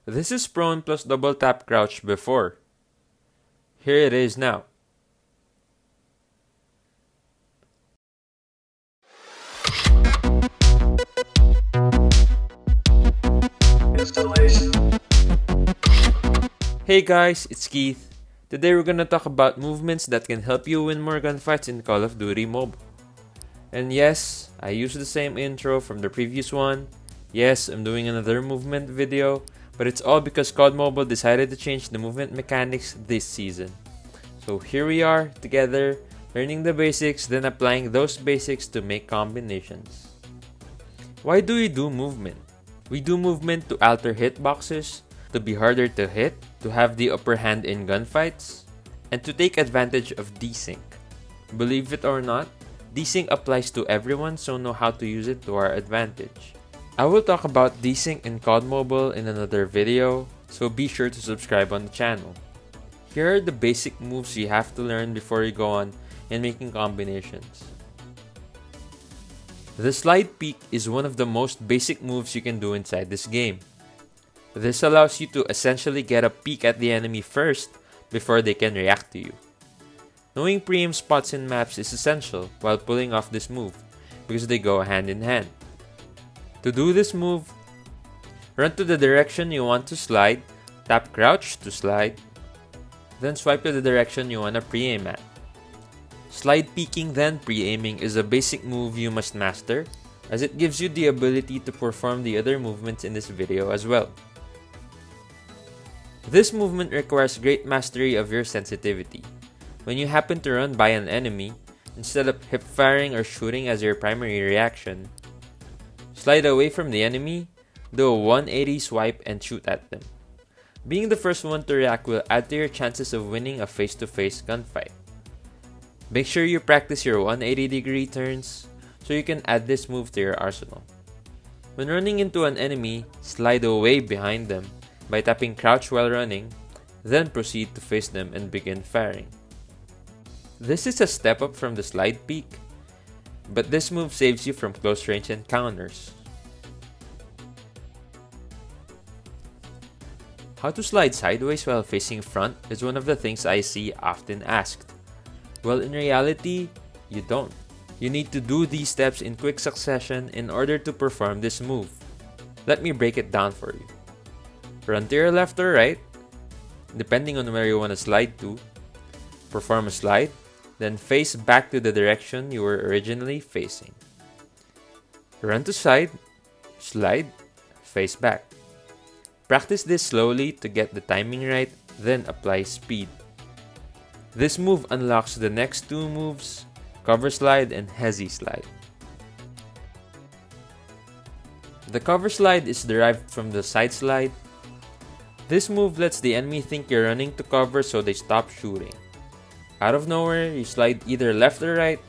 This is prone plus double tap crouch before. Here it is now. Installation. Hey guys, it's Keith. Today we're gonna talk about movements that can help you win more gunfights in Call of Duty Mobile. And yes, I used the same intro from the previous one. Yes, I'm doing another movement video, but it's all because COD Mobile decided to change the movement mechanics this season. So here we are, together, learning the basics, then applying those basics to make combinations. Why do we do movement? We do movement to alter hitboxes, to be harder to hit, to have the upper hand in gunfights, and to take advantage of Desync. Believe it or not, Desync applies to everyone, so know how to use it to our advantage. I will talk about Desync in COD Mobile in another video, so be sure to subscribe on the channel. Here are the basic moves you have to learn before you go on in making combinations. The slide peek is one of the most basic moves you can do inside this game. This allows you to essentially get a peek at the enemy first before they can react to you. Knowing pre-aim spots in maps is essential while pulling off this move because they go hand in hand. To do this move, run to the direction you want to slide, tap crouch to slide, then swipe to the direction you want to pre-aim at. Slide peeking then pre-aiming is a basic move you must master, as it gives you the ability to perform the other movements in this video as well. This movement requires great mastery of your sensitivity. When you happen to run by an enemy, instead of hip firing or shooting as your primary reaction, slide away from the enemy, do a 180 swipe and shoot at them. Being the first one to react will add to your chances of winning a face-to-face gunfight. Make sure you practice your 180-degree turns so you can add this move to your arsenal. When running into an enemy, slide away behind them by tapping crouch while running, then proceed to face them and begin firing. This is a step up from the slide peek, but this move saves you from close range encounters. How to slide sideways while facing front is one of the things I see often asked. Well, in reality, you don't. You need to do these steps in quick succession in order to perform this move. Let me break it down for you. Run to your left or right, depending on where you want to slide to. Perform a slide, then face back to the direction you were originally facing. Run to side, slide, face back. Practice this slowly to get the timing right, then apply speed. This move unlocks the next two moves, cover slide and hezi slide. The cover slide is derived from the side slide. This move lets the enemy think you're running to cover so they stop shooting. Out of nowhere, you slide either left or right,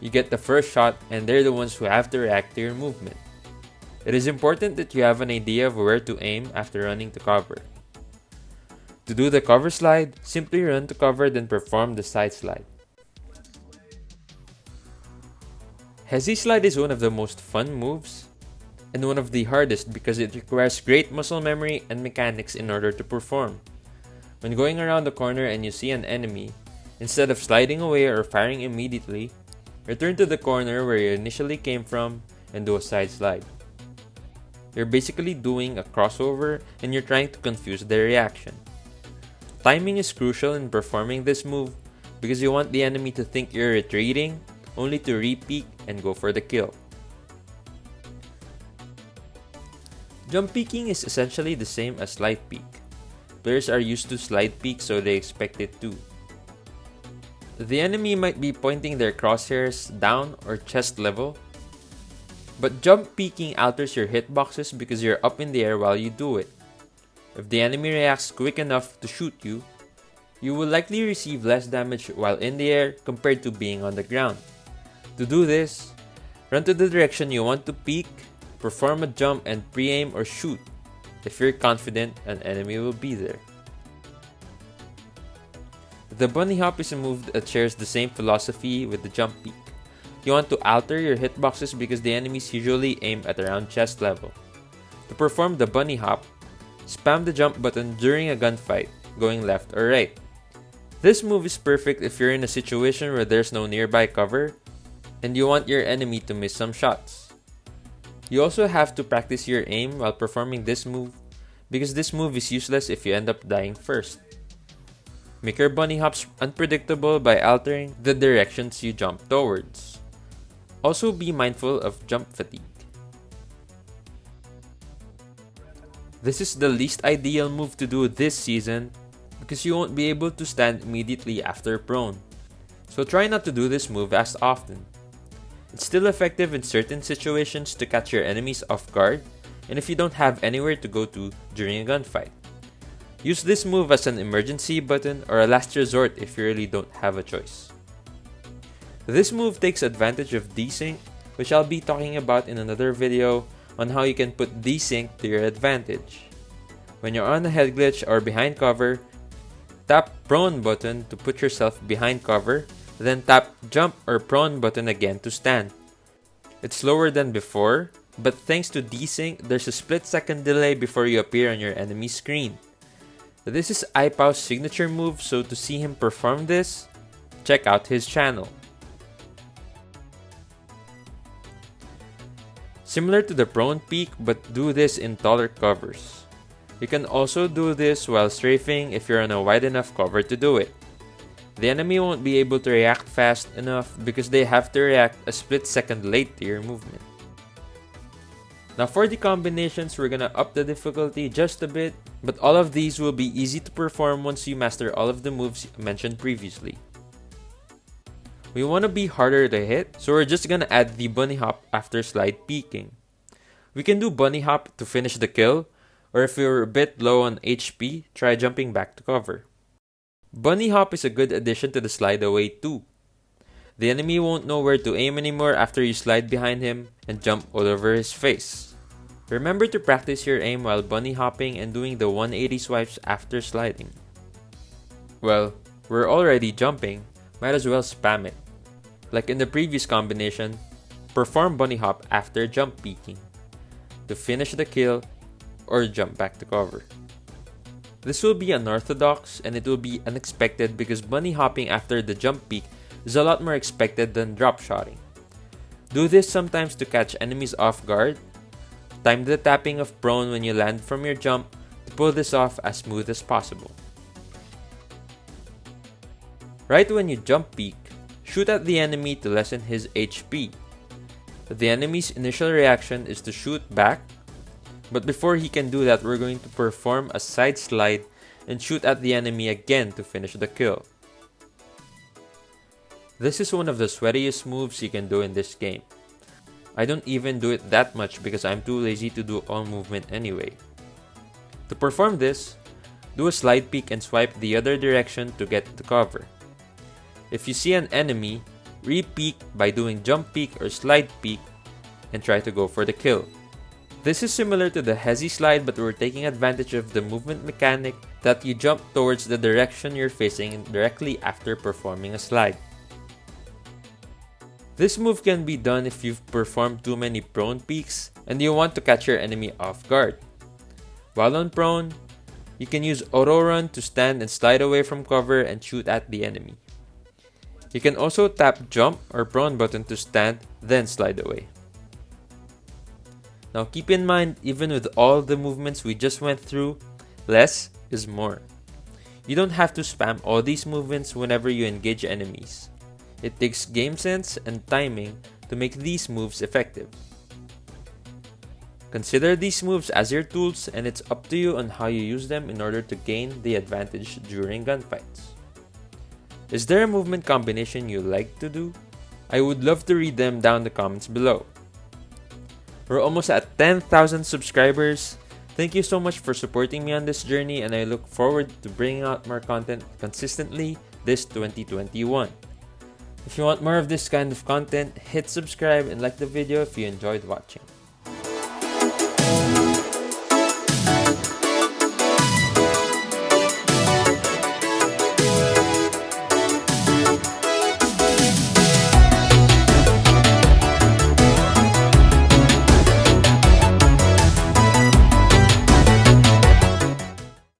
you get the first shot and they're the ones who have to react to your movement. It is important that you have an idea of where to aim after running to cover. To do the cover slide, simply run to cover then perform the side slide. Hezi slide is one of the most fun moves and one of the hardest because it requires great muscle memory and mechanics in order to perform. When going around the corner and you see an enemy, instead of sliding away or firing immediately, return to the corner where you initially came from and do a side slide. You're basically doing a crossover and you're trying to confuse their reaction. Timing is crucial in performing this move because you want the enemy to think you're retreating only to re-peek and go for the kill. Jump peeking is essentially the same as slide peek. Players are used to slide peek so they expect it too. The enemy might be pointing their crosshairs down or chest level, but jump peeking alters your hitboxes because you're up in the air while you do it. If the enemy reacts quick enough to shoot you, you will likely receive less damage while in the air compared to being on the ground. To do this, run to the direction you want to peek, perform a jump and pre-aim or shoot. If you're confident, an enemy will be there. The bunny hop is a move that shares the same philosophy with the jump peek. You want to alter your hitboxes because the enemies usually aim at around chest level. To perform the bunny hop, spam the jump button during a gunfight, going left or right. This move is perfect if you're in a situation where there's no nearby cover and you want your enemy to miss some shots. You also have to practice your aim while performing this move because this move is useless if you end up dying first. Make your bunny hops unpredictable by altering the directions you jump towards. Also be mindful of jump fatigue. This is the least ideal move to do this season because you won't be able to stand immediately after prone. So try not to do this move as often. It's still effective in certain situations to catch your enemies off guard and if you don't have anywhere to go to during a gunfight. Use this move as an emergency button or a last resort if you really don't have a choice. This move takes advantage of Desync, which I'll be talking about in another video on how you can put Desync to your advantage. When you're on a head glitch or behind cover, tap prone button to put yourself behind cover, then tap jump or prone button again to stand. It's slower than before, but thanks to Desync, there's a split-second delay before you appear on your enemy's screen. This is iPow's signature move, so to see him perform this, check out his channel. Similar to the prone peek, but do this in taller covers. You can also do this while strafing if you're on a wide enough cover to do it. The enemy won't be able to react fast enough because they have to react a split second late to your movement. Now for the combinations, we're gonna up the difficulty just a bit, but all of these will be easy to perform once you master all of the moves mentioned previously. We want to be harder to hit, so we're just gonna add the bunny hop after slide peeking. We can do bunny hop to finish the kill, or if you're a bit low on HP, try jumping back to cover. Bunny hop is a good addition to the slide away too. The enemy won't know where to aim anymore after you slide behind him and jump all over his face. Remember to practice your aim while bunny hopping and doing the 180 swipes after sliding. Well, we're already jumping, might as well spam it. Like in the previous combination, perform bunny hop after jump peeking to finish the kill or jump back to cover. This will be unorthodox and it will be unexpected because bunny hopping after the jump peek is a lot more expected than drop shotting. Do this sometimes to catch enemies off guard. Time the tapping of prone when you land from your jump to pull this off as smooth as possible. Right when you jump peek, shoot at the enemy to lessen his HP. The enemy's initial reaction is to shoot back, but before he can do that, we're going to perform a side slide and shoot at the enemy again to finish the kill. This is one of the sweatiest moves you can do in this game. I don't even do it that much because I'm too lazy to do all movement anyway. To perform this, do a slide peek and swipe the other direction to get to cover. If you see an enemy, re-peek by doing jump peek or slide peek and try to go for the kill. This is similar to the hezzy slide, but we're taking advantage of the movement mechanic that you jump towards the direction you're facing directly after performing a slide. This move can be done if you've performed too many prone peeks and you want to catch your enemy off guard. While on prone, you can use auto run to stand and slide away from cover and shoot at the enemy. You can also tap jump or prone button to stand, then slide away. Now keep in mind, even with all the movements we just went through, less is more. You don't have to spam all these movements whenever you engage enemies. It takes game sense and timing to make these moves effective. Consider these moves as your tools and it's up to you on how you use them in order to gain the advantage during gunfights. Is there a movement combination you like to do? I would love to read them down in the comments below. We're almost at 10,000 subscribers. Thank you so much for supporting me on this journey and I look forward to bringing out more content consistently this 2021. If you want more of this kind of content, hit subscribe and like the video if you enjoyed watching.